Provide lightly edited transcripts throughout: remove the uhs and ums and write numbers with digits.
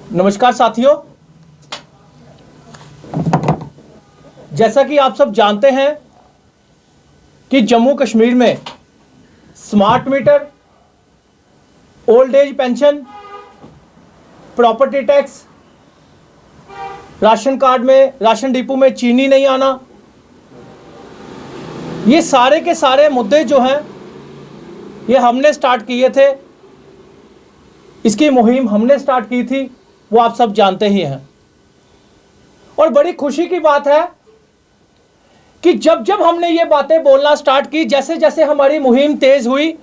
नमस्कार साथियों, जैसा कि आप सब जानते हैं कि जम्मू कश्मीर में smart meter, old age pension, property tax, ration card में, राशन डिपो में चीनी नहीं आना, ये सारे के सारे मुद्दे जो हैं ये हमने स्टार्ट किए थे। इसकी मुहिम हमने स्टार्ट की थी, वो आप सब जानते ही हैं। और बड़ी खुशी की बात है कि जब जब हमने ये बातें बोलना स्टार्ट की, जैसे जैसे हमारी मुहिम तेज हुई,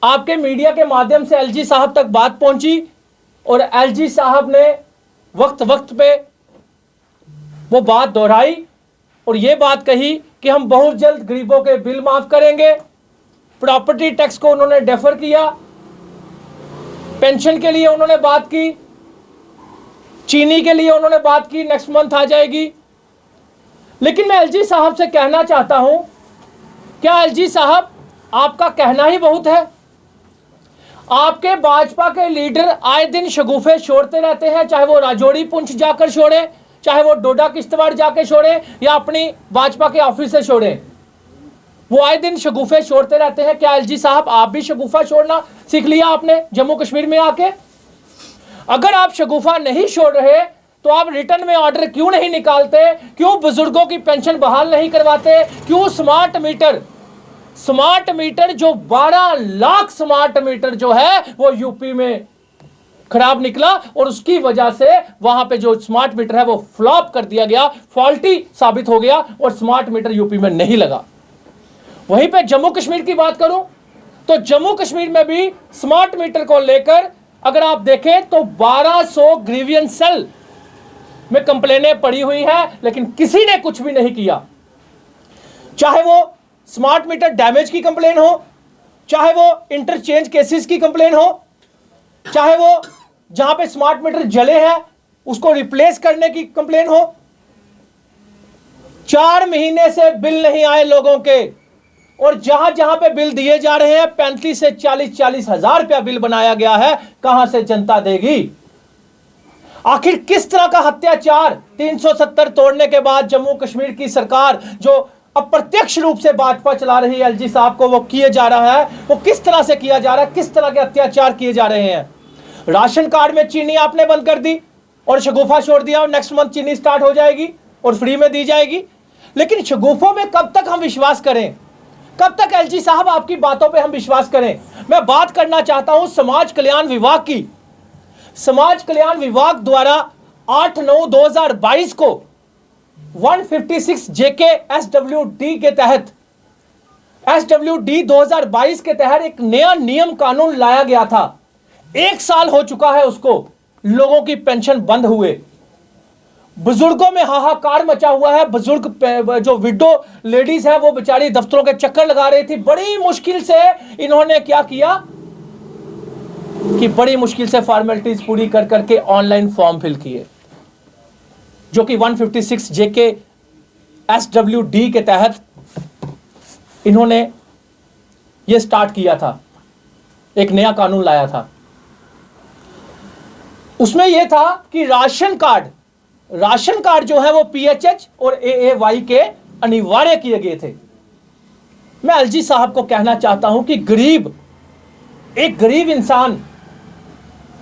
आपके मीडिया के माध्यम से एलजी साहब तक बात पहुंची और एलजी साहब ने वक्त वक्त पे वो बात दोहराई और ये बात कही कि हम बहुत जल्द गरीबों के बिल माफ करेंगे। प्रॉपर्टी टैक्स को उन्होंने डेफर किया, पेंशन के लिए उन्होंने बात की, चीनी के लिए उन्होंने बात की, नेक्स्ट मंथ आ जाएगी। लेकिन मैं एलजी साहब से कहना चाहता हूं, क्या एलजी साहब आपका कहना ही बहुत है? आपके भाजपा के लीडर आए दिन शगुफे छोड़ते रहते हैं, चाहे वो राजौरी पुंछ जाकर छोड़े, चाहे वो डोडा किश्तवाड़ जाके छोड़े या अपनी भाजपा के ऑफिस से छोड़े, वो आए दिन शगुफे छोड़ते रहते हैं। क्या एलजी साहब आप भी शगुफा छोड़ना सीख लिया आपने जम्मू कश्मीर में आके? अगर आप शगुफा नहीं छोड़ रहे तो आप रिटर्न में ऑर्डर क्यों नहीं निकालते? क्यों बुजुर्गों की पेंशन बहाल नहीं करवाते? क्यों स्मार्ट मीटर जो 12 लाख स्मार्ट मीटर जो है वो यूपी में खराब निकला और उसकी वजह से वहां पे जो स्मार्ट मीटर है वो फ्लॉप कर दिया गया, फॉल्टी साबित हो गया और स्मार्ट मीटर यूपी में नहीं लगा। वहीं पे जम्मू कश्मीर की बात करूं तो जम्मू कश्मीर में भी स्मार्ट मीटर को लेकर अगर आप देखें तो 1200 ग्रीवियंस सेल में कंप्लेनें पड़ी हुई है, लेकिन किसी ने कुछ भी नहीं किया। चाहे वो स्मार्ट मीटर डैमेज की कंप्लेन हो, चाहे वो इंटरचेंज केसेस की कंप्लेन हो, चाहे वो जहां पे स्मार्ट मीटर जले हैं उसको रिप्लेस करने की कंप्लेन हो। 4 महीने से बिल नहीं आए लोगों के और जहां जहां पे बिल दिए जा रहे हैं 35 से 40 हजार रुपया बिल बनाया गया है। कहां से जनता देगी? आखिर किस तरह का अत्याचार 370 तोड़ने के बाद जम्मू कश्मीर की सरकार जो अप्रत्यक्ष रूप से भाजपा चला रही है, एलजी साहब को वो किए जा रहा है, वो किस तरह से किया जा रहा है, किस तरह के अत्याचार किए जा रहे हैं। राशन कार्ड में चीनी आपने बंद कर दी और शगुफा छोड़ दिया और नेक्स्ट मंथ चीनी स्टार्ट हो जाएगी और फ्री में दी जाएगी। लेकिन शगुफों में कब तक हम विश्वास करें? कब तक एलजी साहब आपकी बातों पे हम विश्वास करें? मैं बात करना चाहता हूं समाज कल्याण विभाग की। समाज कल्याण विभाग द्वारा 8/9/2022 को 156 जेके एसडब्ल्यूडी के तहत एसडब्ल्यूडी 2022 के तहत एक नया नियम कानून लाया गया था। 1 साल हो चुका है उसको, लोगों की पेंशन बंद हुए, बुजुर्गों में हाहाकार मचा हुआ है। बुजुर्ग जो विडो लेडीज है वो बेचारी दफ्तरों के चक्कर लगा रही थी। बड़ी मुश्किल से इन्होंने क्या किया कि बड़ी मुश्किल से फॉर्मेलिटीज पूरी कर करके ऑनलाइन फॉर्म फिल किए, जो कि 156 जेके एसडब्ल्यूडी के तहत इन्होंने ये स्टार्ट किया था, एक नया कानून लाया था। उसमें यह था कि राशन कार्ड जो है वो पीएचएच और एएवाई के अनिवार्य किए गए थे। मैं एलजी साहब को कहना चाहता हूं कि एक गरीब इंसान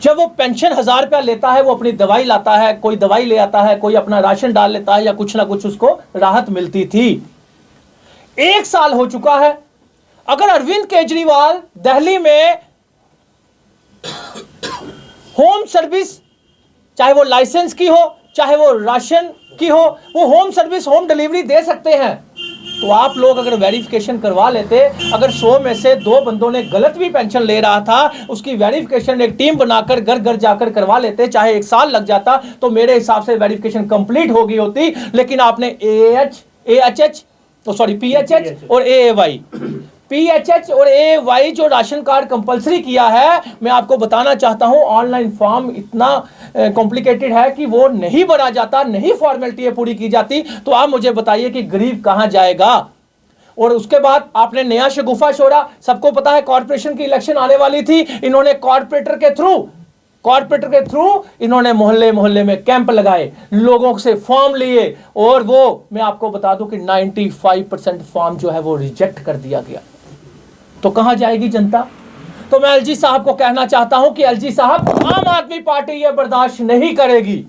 जब वो पेंशन 1000 रुपया लेता है, वो अपनी दवाई लाता है, कोई दवाई ले आता है, कोई अपना राशन डाल लेता है या कुछ ना कुछ उसको राहत मिलती थी। 1 साल हो चुका है। अगर अरविंद केजरीवाल दिल्ली में होम सर्विस, चाहे वो लाइसेंस की हो चाहे वो राशन की हो, वो होम सर्विस, होम डिलीवरी दे सकते हैं, तो आप लोग अगर वेरिफिकेशन करवा लेते, अगर 100 में से 2 बंदों ने गलत भी पेंशन ले रहा था, उसकी वेरिफिकेशन एक टीम बनाकर घर घर जाकर करवा लेते, चाहे 1 साल लग जाता, तो मेरे हिसाब से वेरिफिकेशन कंप्लीट हो गई होती। लेकिन आपने पीएचएच और एएवाई पीएचएच और एएवाई जो राशन कार्ड कंपलसरी किया है, मैं आपको बताना चाहता हूं ऑनलाइन फॉर्म इतना कॉम्प्लिकेटेड है कि वो नहीं भरा जाता, नहीं फॉर्मेलिटी पूरी की जाती। तो आप मुझे बताइए कि गरीब कहां जाएगा? और उसके बाद आपने नया शगुफा छोड़ा। सबको पता है कॉर्पोरेशन की इलेक्शन आने वाली थी, इन्होंने कॉर्पोरेटर के थ्रू कॉर्पोरेटर के थ्रू इन्होंने मोहल्ले मोहल्ले में कैंप लगाए, लोगों से फॉर्म लिए, और वो मैं आपको बता दूं कि 95% फॉर्म जो है वो रिजेक्ट कर दिया गया। तो कहां जाएगी जनता? तो मैं एलजी साहब को कहना चाहता हूं कि एलजी साहब, आम आदमी पार्टी यह बर्दाश्त नहीं करेगी।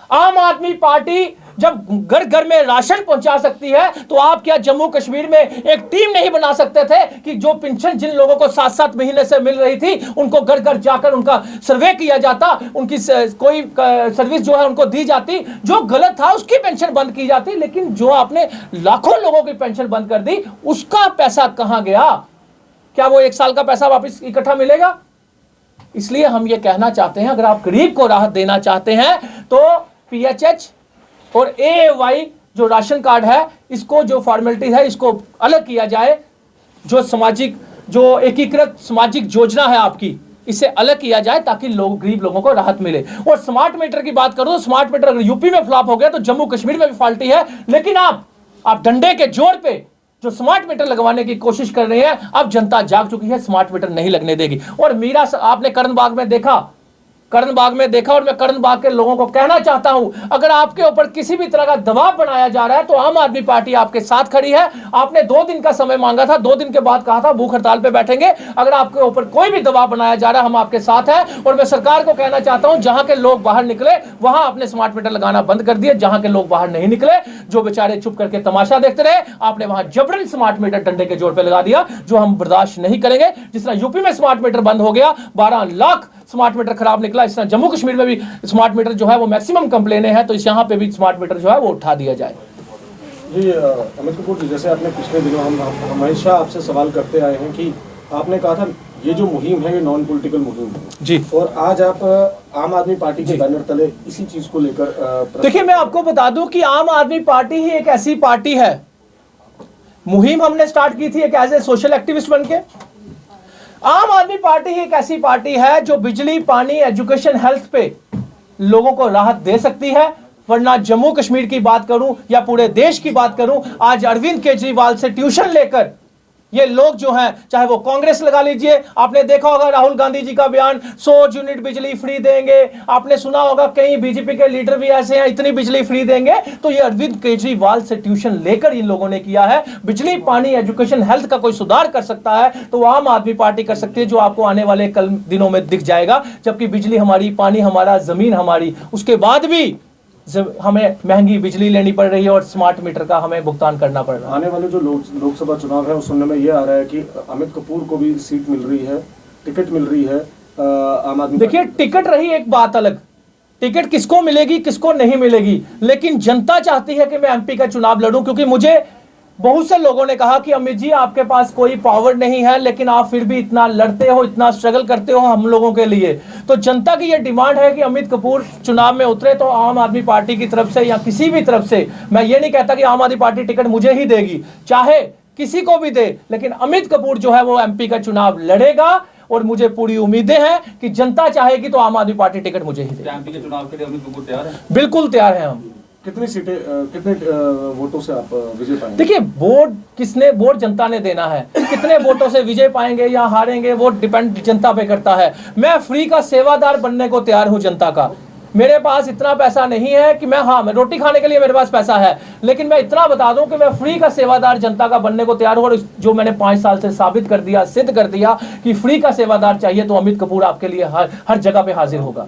आम आदमी पार्टी जब घर घर में राशन पहुंचा सकती है, तो आप क्या जम्मू कश्मीर में एक टीम नहीं बना सकते थे कि जो पेंशन जिन लोगों को 7-7 महीने से मिल रही थी, उनको घर घर जाकर उनका सर्वे किया जाता, उनकी कोई सर्विस जो है उनको दी जाती, जो गलत था उसकी पेंशन बंद की जाती। लेकिन जो आपने लाखों लोगों की पेंशन बंद कर दी, उसका पैसा कहां गया? क्या वो 1 साल का पैसा वापस इकट्ठा मिलेगा? इसलिए हम ये कहना चाहते हैं, अगर आप गरीब को राहत देना चाहते हैं तो पीएचएच और एएवाई जो राशन कार्ड है, इसको जो फॉर्मेलिटी है इसको अलग किया जाए। जो सामाजिक, जो एकीकृत सामाजिक योजना है आपकी, इसे अलग किया जाए ताकि लोग, गरीब लोगों को राहत मिले। और स्मार्ट मीटर की बात करूं तो स्मार्ट मीटर अगर यूपी में फ्लॉप हो गया तो जम्मू कश्मीर में भी फाल्टी है। लेकिन आप डंडे के जोर पे जो स्मार्ट मीटर लगवाने की कोशिश कर रहे हैं, अब जनता जाग चुकी है, स्मार्ट मीटर नहीं लगने देगी। और मीरा, आपने करण बाग में देखा, और मैं करण बाग के लोगों को कहना चाहता हूं, अगर आपके ऊपर किसी भी तरह का दबाव बनाया जा रहा है तो आम आदमी पार्टी आपके साथ खड़ी है। आपने 2 दिन का समय मांगा था, 2 दिन के बाद कहा था भूख हड़ताल पे बैठेंगे। अगर आपके ऊपर कोई भी दबाव बनाया जा रहा है, हम आपके साथ हैं। और मैं सरकार को कहना चाहता हूं, जहां के लोग बाहर निकले वहां आपने स्मार्ट मीटर लगाना बंद कर दिए। जहां के लोग बाहर नहीं निकले, जो बेचारे चुप करके तमाशा देखते रहे, आपने वहां जबरन स्मार्ट मीटर डंडे के जोर पे लगा दिया, जो हम बर्दाश्त नहीं करेंगे। जिस तरह यूपी में स्मार्ट मीटर बंद हो गया, 12 लाख स्मार्ट मीटर खराब निकला, इस तरह जम्मू कश्मीर में भी स्मार्ट मीटर जो है वो मैक्सिमम कंप्लेनें हैं, तो इस यहां पे भी स्मार्ट मीटर जो है वो उठा दिया जाए। जी अमित कपूर जी, जैसे आपने पिछले दिनों हम हमेशा आपसे सवाल करते आए हैं कि आपने कहा था ये जो मुहिम है ये नॉन पॉलिटिकल मुहिम है जी, और आज आप आम आदमी पार्टी के बैनर तले इसी चीज को लेकर देखिए, मैं आपको बता दूं कि आम आदमी पार्टी ही एक ऐसी पार्टी है, मुहिम हमने स्टार्ट की थी एक एज ए सोशल एक्टिविस्ट बन के। आम आदमी पार्टी ही एक ऐसी पार्टी है जो बिजली, पानी, एजुकेशन, हेल्थ पे लोगों को राहत दे सकती है। वरना जम्मू कश्मीर की बात करूं या पूरे देश की बात करूं, आज अरविंद केजरीवाल से ट्यूशन लेकर ये लोग जो हैं, चाहे वो कांग्रेस लगा लीजिए, आपने देखा होगा राहुल गांधी जी का बयान, 100 यूनिट बिजली फ्री देंगे। आपने सुना होगा कई बीजेपी के लीडर भी ऐसे हैं, इतनी बिजली फ्री देंगे। तो ये अरविंद केजरीवाल से ट्यूशन लेकर इन लोगों ने किया है। बिजली, पानी, एजुकेशन, हेल्थ का कोई सुधार कर सकता है तो आम आदमी पार्टी कर सकती है, जो आपको आने वाले कल दिनों में दिख जाएगा। जबकि बिजली हमारी, पानी हमारा, जमीन हमारी, उसके बाद भी हमें महंगी बिजली लेनी पड़ रही है और स्मार्ट मीटर का हमें भुगतान करना पड़ रहा है। आने वाले जो लोकसभा चुनाव है उस सुनने में ये आ रहा है कि अमित कपूर को भी सीट मिल रही है, टिकट मिल रही है आम आदमी। देखिए, टिकट रही एक बात अलग, टिकट किसको मिलेगी किसको नहीं मिलेगी, लेकिन जनता चाहती है कि मैं एमपी का चुनाव लड़ूं। क्योंकि मुझे बहुत से लोगों ने कहा कि अमित जी, आपके पास कोई पावर नहीं है, लेकिन आप फिर भी इतना लड़ते हो, इतना स्ट्रगल करते हो हम लोगों के लिए। तो जनता की यह डिमांड है कि अमित कपूर चुनाव में उतरे। तो आम आदमी पार्टी की तरफ से या किसी भी तरफ से, मैं ये नहीं कहता कि आम आदमी पार्टी टिकट मुझे ही देगी, चाहे किसी को भी दे, लेकिन अमित कपूर जो है वो एमपी का चुनाव लड़ेगा। और मुझे पूरी उम्मीदें हैं कि जनता चाहेगी तो आम आदमी पार्टी टिकट मुझे ही देगी। एमपी के चुनाव के लिए अमित कपूर तैयार है? बिल्कुल तैयार है हम। कितनी सीटें, कितने वोटों से आप विजय पाएंगे? देखिए, वोट जनता ने देना है। कितने वोटों से विजय पाएंगे या हारेंगे वो डिपेंड जनता पे करता है। मैं फ्री का सेवादार बनने को तैयार हूं जनता का। मेरे पास इतना पैसा नहीं है कि मैं रोटी खाने के लिए मेरे पास पैसा है, लेकिन मैं इतना बता दूं कि मैं फ्री का सेवादार जनता का बनने को तैयार हूं। और जो मैंने 5 साल से साबित कर दिया, सिद्ध कर दिया कि फ्री का सेवादार चाहिए, तो अमित कपूर आपके लिए हर जगह पे हाजिर होगा।